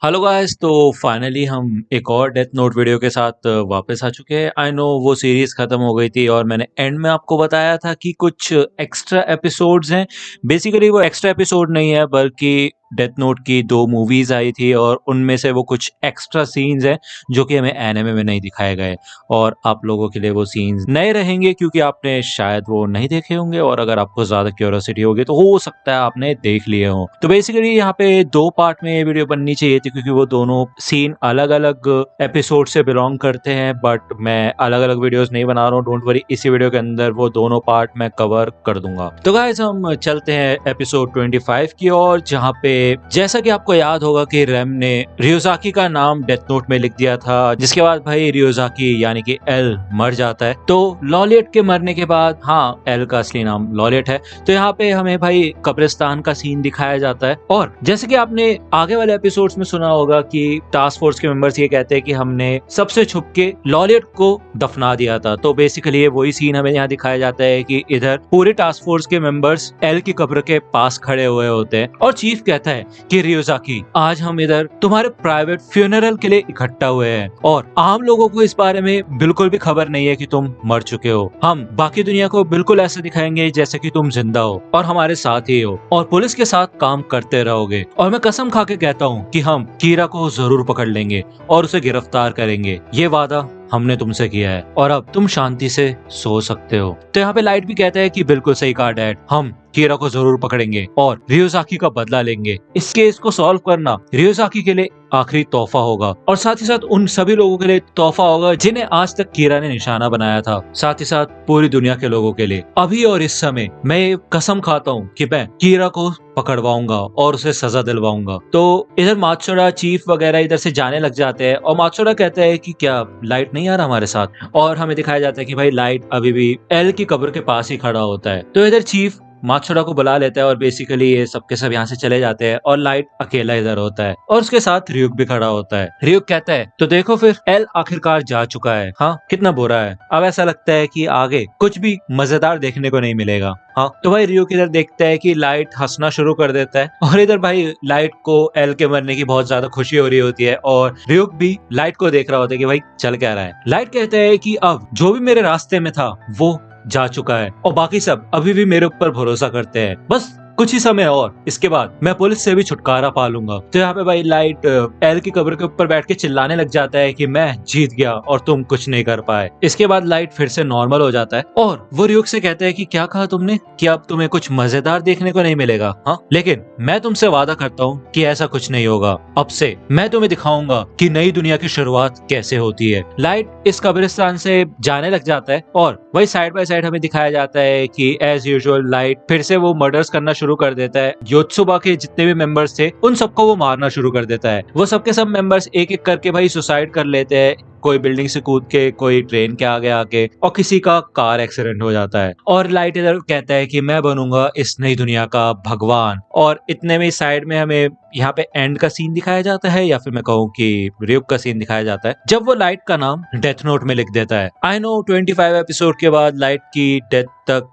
Hello guys. तो finally हम एक और डेथ नोट वीडियो के साथ वापस आ चुके हैं। आई नो वो सीरीज खत्म हो गई थी और मैंने एंड में आपको बताया था कि कुछ एक्स्ट्रा एपिसोड्स हैं। बेसिकली वो एक्स्ट्रा एपिसोड नहीं है बल्कि डेथ नोट की दो मूवीज आई थी और उनमें से वो कुछ एक्स्ट्रा सीन्स हैं जो कि हमें एनिमे में नहीं दिखाए गए और आप लोगों के लिए वो सीन्स नए रहेंगे क्योंकि आपने शायद वो नहीं देखे होंगे और अगर आपको ज्यादा क्यूरियोसिटी होगी तो हो सकता है आपने देख लिए हो। तो बेसिकली यहाँ पे दो पार्ट में ये वीडियो बननी चाहिए थी क्योंकि वो दोनों सीन अलग अलग एपिसोड से बिलोंग करते हैं, बट मैं अलग अलग वीडियोस नहीं बना रहा हूँ। डोंट वरी, इसी वीडियो के अंदर वो दोनों पार्ट मैं कवर कर दूंगा। तो गाइस हम चलते हैं एपिसोड 25 की ओर, जहाँ पे जैसा कि आपको याद होगा कि रैम ने रियोजाकी का नाम डेथ नोट में लिख दिया था, जिसके बाद भाई रियोजाकी यानी कि एल मर जाता है। तो लॉलियट के मरने के बाद, हाँ एल का असली नाम लॉलियट है, तो यहाँ पे हमें भाई कब्रिस्तान का सीन दिखाया जाता है। और जैसे कि आपने आगे वाले एपिसोड्स में सुना होगा कि टास्क फोर्स के मेंबर्स ये कहते हैं कि हमने सबसे छुप के लॉलियट को दफना दिया था। तो बेसिकली ये वही सीन हमें यहाँ दिखाया जाता है कि इधर पूरे टास्क फोर्स के मेंबर्स एल की कब्र के पास खड़े हुए होते हैं और चीफ कहता है कि रियोजाकी, आज हम इधर तुम्हारे प्राइवेट फ्यूनरल के लिए इकट्ठा हुए हैं और आम लोगों को इस बारे में बिल्कुल भी खबर नहीं है कि तुम मर चुके हो। हम बाकी दुनिया को बिल्कुल ऐसे दिखाएंगे जैसे कि तुम जिंदा हो और हमारे साथ ही हो और पुलिस के साथ काम करते रहोगे। और मैं कसम खा के कहता हूँ कि हम कीरा को जरूर पकड़ लेंगे और उसे गिरफ्तार करेंगे। ये वादा हमने तुमसे किया है और अब तुम शांति से सो सकते हो। तो यहाँ पे लाइट भी कहता है कि बिल्कुल सही कहा डैड, हम कीरा को जरूर पकड़ेंगे और रियोजाकी का बदला लेंगे। इस केस को सॉल्व करना रियोजाकी के लिए आखिरी तोहफा होगा और साथ ही साथ उन सभी लोगों के लिए तोहफा होगा जिन्हें आज तक कीरा ने निशाना बनाया था, साथ ही साथ पूरी दुनिया के लोगों के लिए। अभी और इस समय मैं ये कसम खाता हूँ कि मैं कीरा को पकड़वाऊंगा और उसे सजा दिलवाऊंगा। तो इधर मात्सुरा, चीफ वगैरह इधर से जाने लग जाते हैं और मात्सुरा कहता है कि क्या लाइट नहीं आ रहा हमारे साथ, और हमें दिखाया जाता है कि भाई लाइट अभी भी एल की कब्र के पास ही खड़ा होता है। तो इधर चीफ मात्सुरा को बुला लेता है और बेसिकली ये सबके सब यहाँ से चले जाते हैं और लाइट अकेला इधर होता है और उसके साथ रियुक भी खड़ा होता है। रियुक कहता है तो देखो फिर एल आखिरकार जा चुका है, हाँ कितना बुरा है। अब ऐसा लगता है कि आगे कुछ भी मजेदार देखने को नहीं मिलेगा। हाँ तो भाई रियुक इधर देखता है कि लाइट हंसना शुरू कर देता है और इधर भाई लाइट को एल के मरने की बहुत ज्यादा खुशी हो रही होती है और रियुक भी लाइट को देख रहा होता है कि भाई चल क्या रहा है। लाइट कहता है कि अब जो भी मेरे रास्ते में था वो जा चुका है और बाकी सब अभी भी मेरे ऊपर भरोसा करते हैं, बस कुछ ही समय और इसके बाद मैं पुलिस से भी छुटकारा पा लूंगा। तो यहाँ पे भाई लाइट एल की कब्र के ऊपर बैठ के चिल्लाने लग जाता है कि मैं जीत गया और तुम कुछ नहीं कर पाए। इसके बाद लाइट फिर से नॉर्मल हो जाता है और वो रियुक से कहता है कि क्या कहा तुमने कि अब तुम्हें कुछ मजेदार देखने को नहीं मिलेगा, हाँ लेकिन मैं तुमसे वादा करता हूँ कि ऐसा कुछ नहीं होगा। अब से मैं तुम्हें दिखाऊंगा कि नई दुनिया की शुरुआत कैसे होती है। लाइट इस कब्रिस्तान से जाने लग जाता है और वही साइड बाय साइड हमें दिखाया जाता है कि एज यूजुअल लाइट फिर से वो मर्डर्स करना शुरू कर देता है। योत्सुबा के जितने भी मेंबर्स थे उन सबको वो मारना शुरू कर देता है। वो सबके सब मेंबर्स एक एक करके भाई सुसाइड कर लेते हैं, कोई बिल्डिंग से कूद के, कोई ट्रेन के आगे आके, और किसी का कार एक्सीडेंट हो जाता है। और लाइट इधर कहता है कि मैं बनूंगा इस नई दुनिया का भगवान। और इतने में साइड में हमें यहाँ पे एंड का सीन दिखाया जाता है या फिर मैं कहूँ कि रियुक का सीन दिखाया जाता है जब वो लाइट का नाम डेथ नोट में लिख देता है। आई नो 25 एपिसोड के बाद लाइट की डेथ तक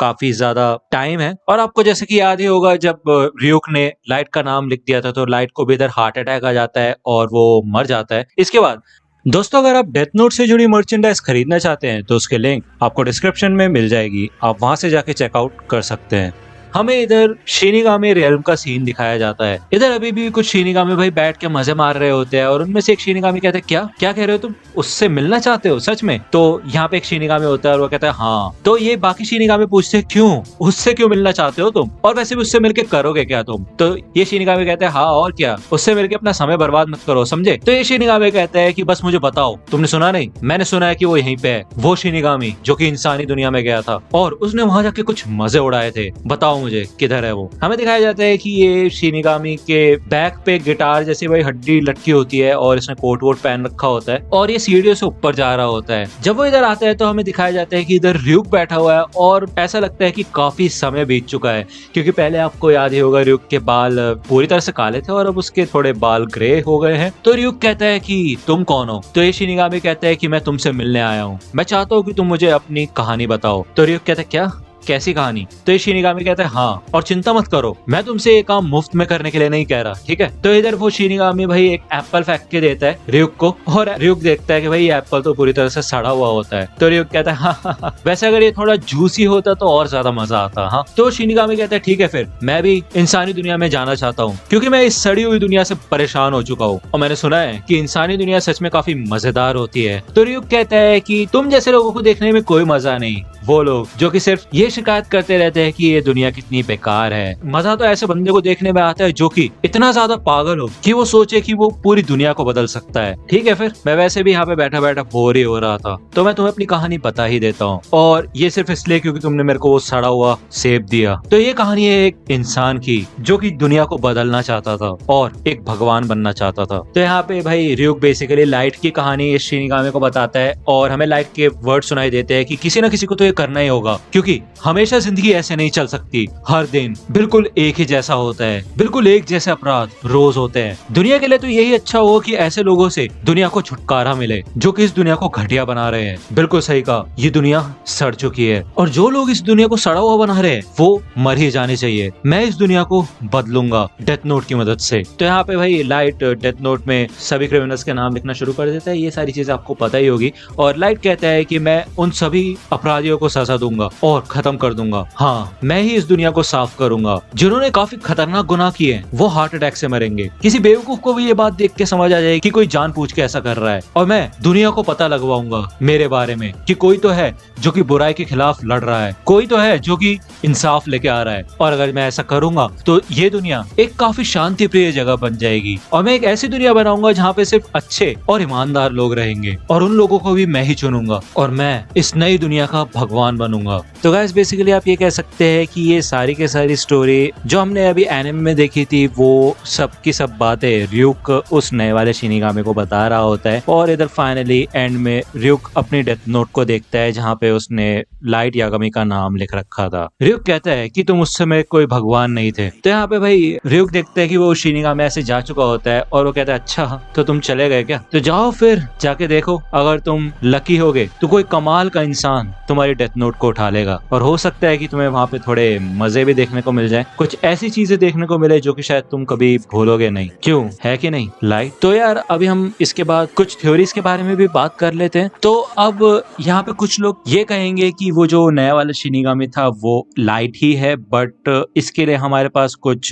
काफी ज्यादा टाइम है और आपको जैसे कि याद ही होगा जब रियुक ने लाइट का नाम लिख दिया था तो लाइट को भी इधर हार्ट अटैक आ जाता है और वो मर जाता है। इसके बाद दोस्तों अगर आप डेथ नोट से जुड़ी मर्चेंडाइज खरीदना चाहते हैं तो उसके लिंक आपको डिस्क्रिप्शन में मिल जाएगी, आप वहां से जाके चेकआउट कर सकते हैं। हमें इधर शिनिगामी रियल्म का सीन दिखाया जाता है। इधर अभी भी कुछ शिनिगामी भाई बैठ के मजे मार रहे होते हैं और उनमें से एक शिनिगामी कहता है क्या क्या कह रहे हो तुम, उससे मिलना चाहते हो सच में? तो यहाँ पे एक शिनिगामी होता है और वो कहता है हाँ। तो ये बाकी शिनिगामी पूछते हैं क्यों, उससे क्यों मिलना चाहते हो तुम, और वैसे भी उससे मिलके करोगे क्या तुम? तो ये शिनिगामी कहते हैं हाँ और क्या, उससे मिलके अपना समय बर्बाद मत करो, समझे? तो ये शिनिगामी कहता है कि बस मुझे बताओ, तुमने सुना नहीं? मैंने सुना है कि वो यहीं पे है, वो शिनिगामी जो कि इंसानी दुनिया में गया था और उसने वहां जाके कुछ मजे उड़ाए थे, बताओ मुझे किधर है वो। हमें दिखाया जाता है कि ये शिनिगामी के बैक पे गिटार जैसी वही हड्डी लटकी होती है और इसने कोट वोट पहन रखा होता है और ये सीढ़ियों से ऊपर जा रहा होता है। जब वो इधर आता है तो हमें दिखाया जाता है कि इधर रियुक बैठा हुआ है और ऐसा लगता है कि काफी समय बीत चुका है क्योंकि पहले आपको याद ही होगा रियुक के बाल पूरी तरह से काले थे और अब उसके थोड़े बाल ग्रे हो गए हैं। तो रियुक कहता है कि तुम कौन हो? तो ये शिनिगामी कहता है कि मैं तुमसे मिलने आया हूँ, मैं चाहता हूँ कि तुम मुझे अपनी कहानी बताओ। तो रियुक कहता है क्या कैसी कहानी? तो ये शिनिगामी कहता है हाँ, और चिंता मत करो, मैं तुमसे ये काम मुफ्त में करने के लिए नहीं कह रहा, ठीक है? तो इधर वो शिनिगामी भाई एक एप्पल फेंक के देता है ryuk को, और ryuk देखता है कि भाई ये एप्पल तो पूरी तरह से सड़ा हुआ होता है। तो ryuk कहता है हाँ, वैसे अगर ये थोड़ा जूसी होता तो और ज्यादा मजा आता। हाँ, तो शिनिगामी कहता है ठीक है, फिर मैं भी इंसानी दुनिया में जाना चाहता हूँ, क्योंकि मैं इस सड़ी हुई दुनिया से परेशान हो चुका हूँ, और मैंने सुना है कि इंसानी दुनिया सच में काफी मजेदार होती है। तो ryuk कहता है कि तुम जैसे लोगों को देखने में कोई मजा नहीं, वो लोग जो कि सिर्फ ये शिकायत करते रहते हैं कि ये दुनिया कितनी बेकार है। मजा तो ऐसे बंदे को देखने में आता है जो कि इतना ज्यादा पागल हो कि वो सोचे कि वो पूरी दुनिया को बदल सकता है। ठीक है, फिर मैं वैसे भी यहाँ पे बैठा बैठा बोर ही हो रहा था, तो मैं तुम्हें अपनी कहानी बता ही देता हूँ, और ये सिर्फ इसलिए क्योंकि तुमने मेरे को वो सड़ा हुआ सेब दिया। तो ये कहानी है एक इंसान की जो कि दुनिया को बदलना चाहता था और एक भगवान बनना चाहता था। तो यहाँ पे भाई ryuk बेसिकली लाइट की कहानी इस शिनिगामी को बताता है, और हमें लाइट के वर्ड सुनाई देते हैं कि किसी न किसी को तो ये करना ही होगा, क्योंकि हमेशा जिंदगी ऐसे नहीं चल सकती। हर दिन बिल्कुल एक ही जैसा होता है, बिल्कुल एक जैसे अपराध रोज होते हैं। दुनिया के लिए तो यही अच्छा हो कि ऐसे लोगों से दुनिया को छुटकारा मिले जो कि इस दुनिया को घटिया बना रहे हैं। बिल्कुल सही कहा, ये दुनिया सड़ चुकी है, और जो लोग इस दुनिया को सड़ा हुआ बना रहे हैं वो मर ही जाने चाहिए। मैं इस दुनिया को बदलूंगा डेथ नोट की मदद से। तो यहाँ पे भाई लाइट डेथ नोट में सभी क्रिमिनल्स के नाम लिखना शुरू कर देता है। ये सारी चीजें आपको पता ही होगी, और लाइट कहता है कि मैं उन सभी अपराधियों को सजा दूंगा और खत्म कर दूंगा। हाँ, मैं ही इस दुनिया को साफ करूंगा। जिन्होंने काफी खतरनाक गुनाह किए हैं वो हार्ट अटैक से मरेंगे। किसी बेवकूफ को भी ये बात देख के समझ आ जाए कि कोई जानबूझ के ऐसा कर रहा है, और मैं दुनिया को पता लगवाऊंगा मेरे बारे में कि कोई तो है जो कि बुराई के खिलाफ लड़ रहा है, कोई तो है जो कि इंसाफ लेके आ रहा है। और अगर मैं ऐसा करूंगा तो ये दुनिया एक काफी शांति प्रिय जगह बन जाएगी, और मैं एक ऐसी दुनिया बनाऊंगा जहाँ पे सिर्फ अच्छे और ईमानदार लोग रहेंगे, और उन लोगों को भी मैं ही चुनूंगा, और मैं इस नई दुनिया का भगवान बनूंगा। तो गाइस बेसिकली आप ये कह सकते हैं कि ये सारी के सारी स्टोरी जो हमने अभी एनिमे में देखी थी वो सब की सब बातें ryuk उस नए वाले शिनिगामी को बता रहा होता है, और इधर फाइनली एंड में ryuk अपनी डेथ नोट को देखता है जहाँ पे उसने लाइट यागामी का नाम लिख रखा था। ryuk कहता है कि तुम उस समय कोई भगवान नहीं थे। तो यहाँ पे भाई ryuk देखता है कि वो शिनिगामी ऐसे जा चुका होता है, और वो कहता है अच्छा तो तुम चले गए क्या? तो जाओ फिर जाके देखो, अगर तुम लकी होगे तो कोई कमाल का इंसान तुम्हारी डेथ नोट को उठा लेगा, और हो सकता है कि तुम्हें वहाँ पे थोड़े मजे भी देखने को मिल जाए, कुछ ऐसी चीजें देखने को मिले जो कि शायद तुम कभी भूलोगे नहीं। क्यों, है कि नहीं लाइट? तो यार अभी हम इसके बाद कुछ थ्योरीज के बारे में भी बात कर लेते हैं। तो अब यहाँ पे कुछ लोग ये कहेंगे कि वो जो नया वाला शिनिगामी था वो लाइट ही है, बट इसके लिए हमारे पास कुछ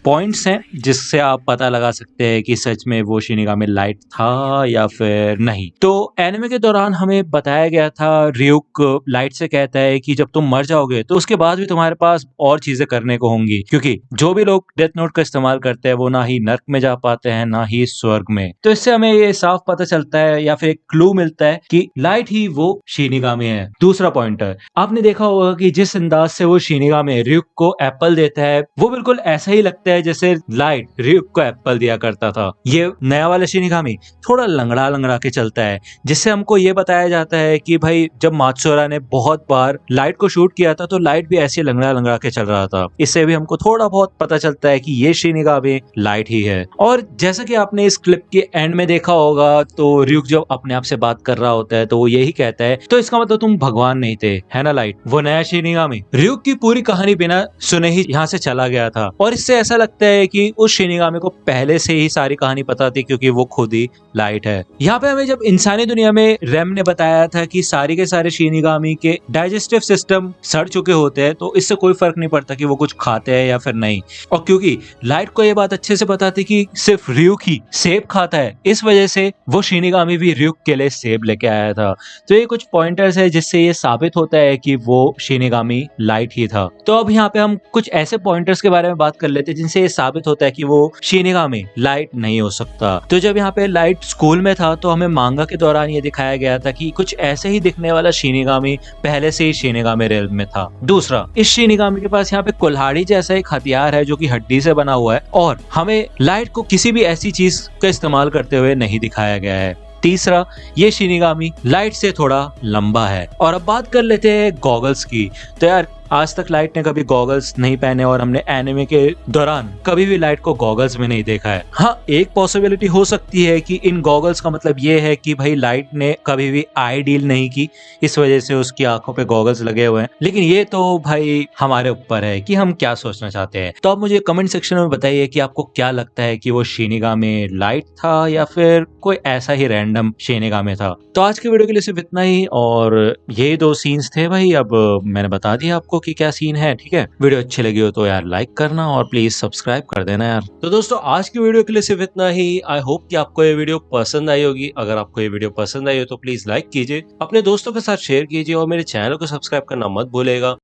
पॉइंट्स हैं जिससे आप पता लगा सकते हैं कि सच में वो शिनिगामी लाइट था या फिर नहीं। तो एनिमे के दौरान हमें बताया गया था ryuk लाइट से कहता है कि जब तुम मर जाओगे तो उसके बाद भी तुम्हारे पास और चीजें करने को होंगी, क्योंकि जो भी लोग डेथ नोट का इस्तेमाल करते हैं वो ना ही नर्क में जा पाते हैं ना ही स्वर्ग में। तो इससे हमें ये साफ पता चलता है या फिर एक क्लू मिलता है कि लाइट ही वो शिनिगामी है। दूसरा पॉइंटर, आपने देखा होगा कि जिस अंदाज से वो शिनिगामी ryuk को एप्पल देता है वो बिल्कुल ऐसा ही लगता है जैसे लाइट ryuk को एप्पल दिया करता था। ये नया वाला शिनिगामी थोड़ा लंगड़ा लंगड़ा के चलता है, जिससे हमको ये बताया जाता है कि भाई जब मात्सुरा ने बहुत बार लाइट को शूट किया था तो लाइट भी ऐसे लंगड़ा लंगड़ा के चल रहा था। इससे भी हमको थोड़ा बहुत पता चलता है कि ये शिनिगामी लाइट ही है। और जैसा कि आपने इस क्लिप के एंड में देखा होगा तो ryuk जब अपने आप से बात कर रहा होता है तो वो यही कहता है, तो इसका मतलब तुम भगवान नहीं थे, है ना लाइट? वो नया शिनिगामी ryuk की पूरी कहानी बिना सुने ही यहाँ से चला गया था, और इससे ऐसा लगता है कि उस शिनिगामी को पहले से ही सारी कहानी पता थी, क्योंकि वो खुद ही लाइट है। यहाँ पे हमें जब इंसानी दुनिया में रेम ने बताया था कि सारी के सारे शिनिगामी के डाइजेस्टिव सिस्टम सड़ चुके होते हैं, तो इससे कोई फर्क नहीं पड़ता कि वो कुछ खाते हैं या फिर नहीं। और क्योंकि लाइट को ये बात अच्छे से पता थी कि सिर्फ ryuk ही सेब खाता है, इस वजह से वो शिनिगामी भी ryuk के लिए सेब लेके आया था। तो ये कुछ पॉइंटर्स है जिससे ये साबित होता है कि वो शिनिगामी लाइट ही था। तो अब यहाँ पे हम कुछ ऐसे पॉइंटर्स के बारे में बात कर लेते हैं जिनसे ये साबित होता है कि वो शिनिगामी लाइट नहीं हो सकता। तो जब यहाँ पे लाइट स्कूल में था तो हमें मांगा के दौरान ये दिखाया गया था कि कुछ ऐसे ही दिखने वाला शिनिगामी पहले से ही शिनिगामी रेल्म में था। दूसरा, इस शिनिगामी के पास यहाँ पे कुल्हाड़ी जैसा एक हथियार है जो कि हड्डी से बना हुआ है, और हमें लाइट को किसी भी ऐसी चीज का इस्तेमाल करते हुए नहीं दिखाया गया है। तीसरा, ये शिनिगामी लाइट से थोड़ा लंबा है। और अब बात कर लेते हैं गॉगल्स की। तो यार आज तक लाइट ने कभी गॉगल्स नहीं पहने और हमने एनिमे के दौरान कभी भी लाइट को गॉगल्स में नहीं देखा है। हाँ, एक पॉसिबिलिटी हो सकती है कि इन गॉगल्स का मतलब ये है कि भाई लाइट ने कभी भी आई डील नहीं की, इस वजह से उसकी आंखों पे गॉगल्स लगे हुए हैं। लेकिन ये तो भाई हमारे ऊपर है कि हम क्या सोचना चाहते हैं। तो आप मुझे कमेंट सेक्शन में बताइए कि आपको क्या लगता है कि वो शिनिगामी लाइट था या फिर कोई ऐसा ही रैंडम शिनिगामी था। तो आज के वीडियो के लिए सिर्फ इतना ही, और ये 2 सीन्स थे भाई। अब मैंने बता दिया आपको कि क्या सीन है, ठीक है। वीडियो अच्छी लगी हो तो यार लाइक करना और प्लीज सब्सक्राइब कर देना यार। तो दोस्तों आज की वीडियो के लिए सिर्फ इतना ही। आई होप कि आपको ये वीडियो पसंद आई होगी। अगर आपको ये वीडियो पसंद आई हो तो प्लीज लाइक कीजिए, अपने दोस्तों के साथ शेयर कीजिए और मेरे चैनल को सब्सक्राइब करना मत भूलेगा।